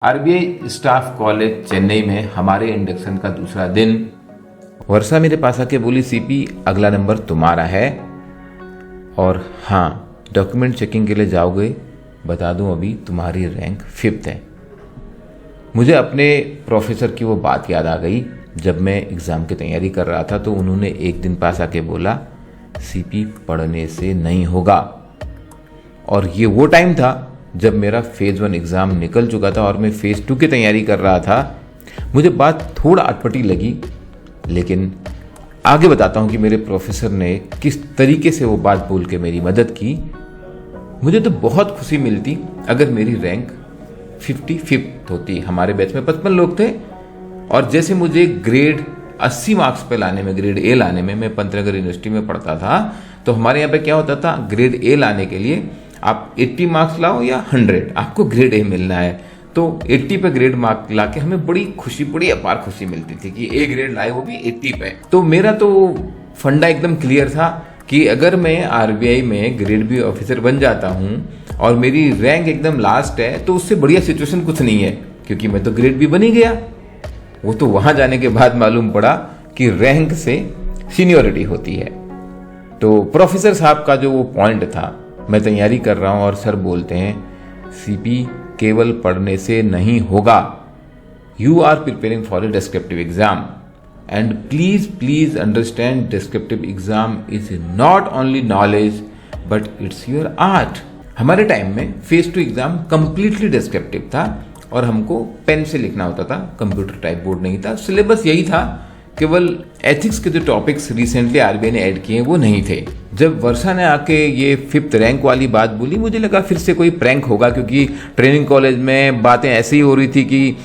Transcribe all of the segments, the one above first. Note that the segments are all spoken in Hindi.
आरबीआई स्टाफ कॉलेज चेन्नई में हमारे इंडक्शन का दूसरा दिन। वर्षा मेरे पास आके बोली, सीपी अगला नंबर तुम्हारा है और हाँ, डॉक्यूमेंट चेकिंग के लिए जाओगे, बता दूं अभी तुम्हारी रैंक 5th है। मुझे अपने प्रोफेसर की वो बात याद आ गई। जब मैं एग्ज़ाम की तैयारी कर रहा था तो उन्होंने एक दिन पास आके बोला, सीपी पढ़ने से नहीं होगा। और ये वो टाइम था जब मेरा फेज़ 1 एग्ज़ाम निकल चुका था और मैं फेज़ 2 की तैयारी कर रहा था। मुझे बात थोड़ा अटपटी लगी, लेकिन आगे बताता हूँ कि मेरे प्रोफेसर ने किस तरीके से वो बात बोल के मेरी मदद की। मुझे तो बहुत खुशी मिलती अगर मेरी रैंक 55th होती। हमारे बैच में 55 लोग थे और जैसे मुझे ग्रेड 80 मार्क्स पे लाने में, ग्रेड ए लाने में, मैं पंतनगर यूनिवर्सिटी में पढ़ता था, तो हमारे यहाँ पे क्या होता था, ग्रेड ए लाने के लिए आप 80 मार्क्स लाओ या 100, आपको ग्रेड ए मिलना है। तो 80 पे ग्रेड मार्क लाके हमें बड़ी अपार खुशी मिलती थी कि ए ग्रेड लाए, वो भी 80 पे। तो मेरा तो फंडा एकदम क्लियर था कि अगर मैं आरबीआई में ग्रेड बी ऑफिसर बन जाता हूँ और मेरी रैंक एकदम लास्ट है, तो उससे बढ़िया सिचुएशन कुछ नहीं है, क्योंकि मैं तो ग्रेड बी बन ही गया। वो तो वहां जाने के बाद मालूम पड़ा कि रैंक से सीनियोरिटी होती है। तो प्रोफेसर साहब का जो वो पॉइंट था, मैं तैयारी कर रहा हूं और सर बोलते हैं, सीपी केवल पढ़ने से नहीं होगा, you are preparing for a descriptive exam and please understand descriptive exam is not only knowledge but it's your art. हमारे टाइम में फेज 2 एग्जाम कंप्लीटली डिस्क्रिप्टिव था और हमको पेन से लिखना होता था, कंप्यूटर टाइप बोर्ड नहीं था। सिलेबस यही था, केवल एथिक्स के जो टॉपिक्स रिसेंटली आरबीआई ने ऐड किए वो नहीं थे। जब वर्षा ने आके ये 5th रैंक वाली बात बोली, मुझे लगा फिर से कोई प्रैंक होगा, क्योंकि ट्रेनिंग कॉलेज में बातें ऐसी ही हो रही थी कि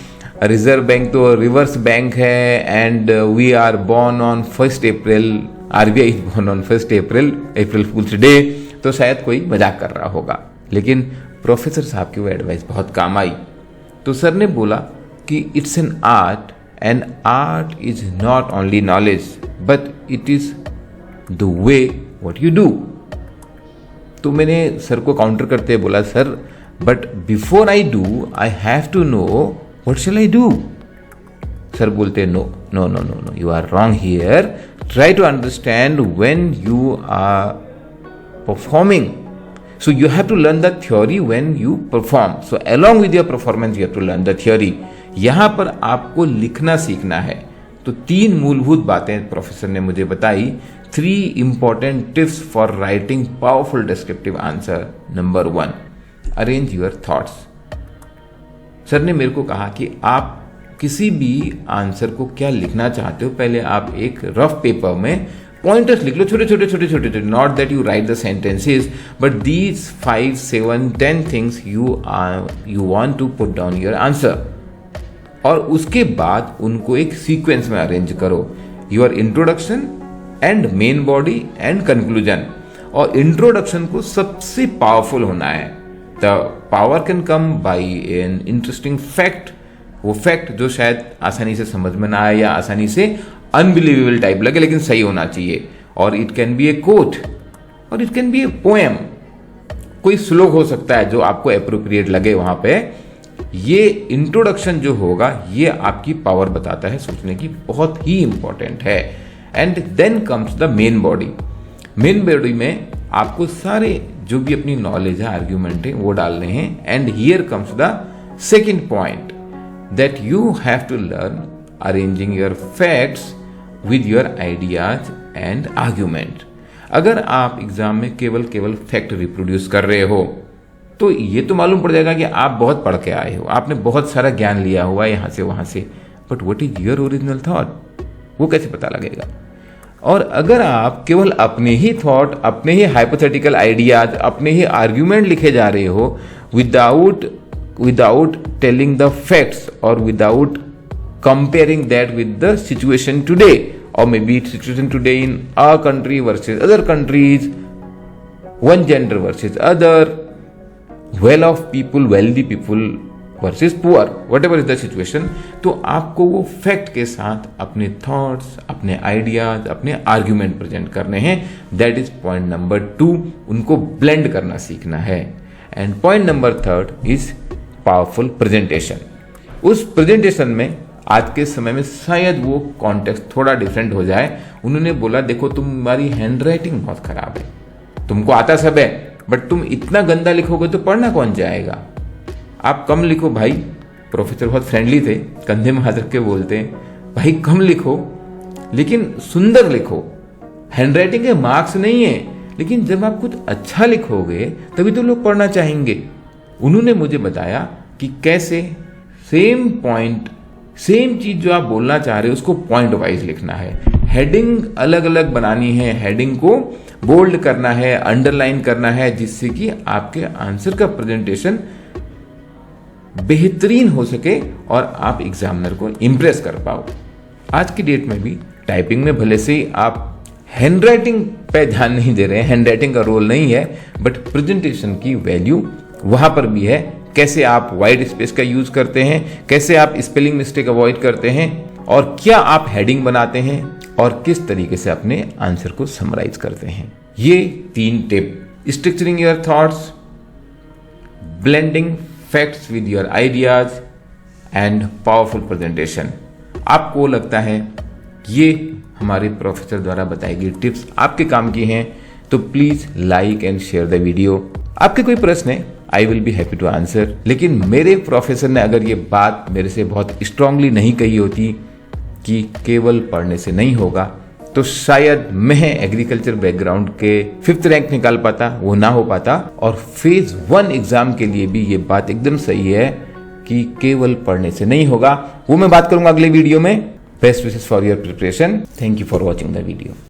रिजर्व बैंक तो रिवर्स बैंक है and we are born on 1 April, RBI is born on 1 April, April fools day. तो शायद कोई मजाक कर रहा होगा, लेकिन प्रोफेसर साहब की वो एडवाइस बहुत काम आई। तो सर ने बोला कि it's an art and art is not only knowledge but it is the way what you do। तो मैंने सर को काउंटर करते बोला, sir but before I do I have to know what shall I do। Sir बोलते no, you are wrong here, try to understand when you are performing, so you have to learn the theory when you perform, so along with your performance you have to learn the theory। यहां पर आपको लिखना सीखना है। तो 3 मूलभूत बातें प्रोफेसर ने मुझे बताई। 3 important tips for writing powerful descriptive answer. Number 1, arrange your thoughts. Sir ने मेरे को कहा कि आप किसी भी आंसर को क्या लिखना चाहते हो, पहले आप एक रफ पेपर में पॉइंटर्स लिख लो, छोटे, not that you write the sentences but these 5, 7, 10 things you want to put down your answer. और उसके बाद उनको एक सीक्वेंस में अरेंज करो, your introduction and main body and conclusion. और इंट्रोडक्शन को सबसे पावरफुल होना है। The power can come by an interesting fact, वो फैक्ट जो शायद आसानी से समझ में ना आए या आसानी से अनबिलीवेबल टाइप लगे, लेकिन सही होना चाहिए। और it can be a quote और it can be a poem, कोई श्लोक हो सकता है जो आपको एप्रोप्रिएट लगे वहां पे। ये इंट्रोडक्शन जो होगा ये आपकी पावर बताता है सोचने की, बहुत ही इंपॉर्टेंट है। And then comes the main body. Main body में आपको सारे जो भी अपनी नॉलेज है, आर्ग्यूमेंट है, वो डालने हैं। And here comes the second point, that you have to learn arranging your facts with your ideas and argument. अगर आप एग्जाम में केवल फैक्ट रिप्रोड्यूस कर रहे हो तो ये तो मालूम पड़ जाएगा कि आप बहुत पढ़ के आए हो, आपने बहुत सारा ज्ञान लिया हुआ यहाँ से वहाँ से, but what is your original thought, वो कैसे पता लगेगा। और अगर आप केवल अपने ही थॉट, अपने ही हाइपोथेटिकल आइडियाज, अपने ही आर्ग्यूमेंट लिखे जा रहे हो विदाउट टेलिंग द फैक्ट्स और without comparing that with the situation today, और maybe situation today in a country versus other countries, one gender versus other, well off people, wealthy people versus poor, whatever is the situation, तो आपको वो फैक्ट के साथ अपने थॉट्स, अपने आइडियाज, अपने आर्ग्यूमेंट प्रेजेंट करने हैं। दैट इज पॉइंट नंबर 2, उनको ब्लेंड करना सीखना है। And point number 3 is powerful presentation. उस प्रेजेंटेशन में आज के समय में शायद वो कॉन्टेक्स्ट थोड़ा डिफरेंट हो जाए। उन्होंने बोला देखो तुम्हारी हैंडराइटिंग बहुत खराब है, तुमको आता सब है, बट तुम इतना गंदा लिखोगे तो पढ़ना कौन जाएगा, आप कम लिखो भाई। प्रोफेसर बहुत फ्रेंडली थे, कंधे में हाथ रख के बोलते हैं भाई कम लिखो लेकिन सुंदर लिखो, हैंडराइटिंग के मार्क्स नहीं है, लेकिन जब आप कुछ अच्छा लिखोगे तभी तो लोग पढ़ना चाहेंगे। उन्होंने मुझे बताया कि कैसे सेम पॉइंट, सेम चीज जो आप बोलना चाह रहे हो उसको पॉइंट वाइज लिखना है, हेडिंग अलग अलग बनानी है, हेडिंग को बोल्ड करना है, अंडरलाइन करना है, जिससे कि आपके आंसर का प्रेजेंटेशन बेहतरीन हो सके और आप एग्जामिनर को इंप्रेस कर पाओ। आज की डेट में भी टाइपिंग में भले से आप हैंडराइटिंग पे ध्यान नहीं दे रहे हैं, हैंडराइटिंग का रोल नहीं है, बट प्रेजेंटेशन की वैल्यू वहां पर भी है। कैसे आप वाइड स्पेस का यूज करते हैं, कैसे आप स्पेलिंग मिस्टेक अवॉइड करते हैं, और क्या आप हेडिंग बनाते हैं, और किस तरीके से अपने आंसर को समराइज करते हैं। ये 3 tip, structuring your thoughts, blending facts with your ideas and powerful presentation. आपको लगता है ये हमारे प्रोफेसर द्वारा बताई गई टिप्स आपके काम की हैं तो please like and share the video. आपके कोई प्रश्न है, I will be happy to answer. लेकिन मेरे प्रोफेसर ने अगर ये बात मेरे से बहुत स्ट्रांगली नहीं कही होती कि केवल पढ़ने से नहीं होगा, तो शायद मैं एग्रीकल्चर बैकग्राउंड के 5th रैंक निकाल पाता, वो ना हो पाता। और फेज 1 एग्जाम के लिए भी ये बात एकदम सही है कि केवल पढ़ने से नहीं होगा। वो मैं बात करूंगा अगले वीडियो में। Best wishes for your preparation. Thank you for watching the video.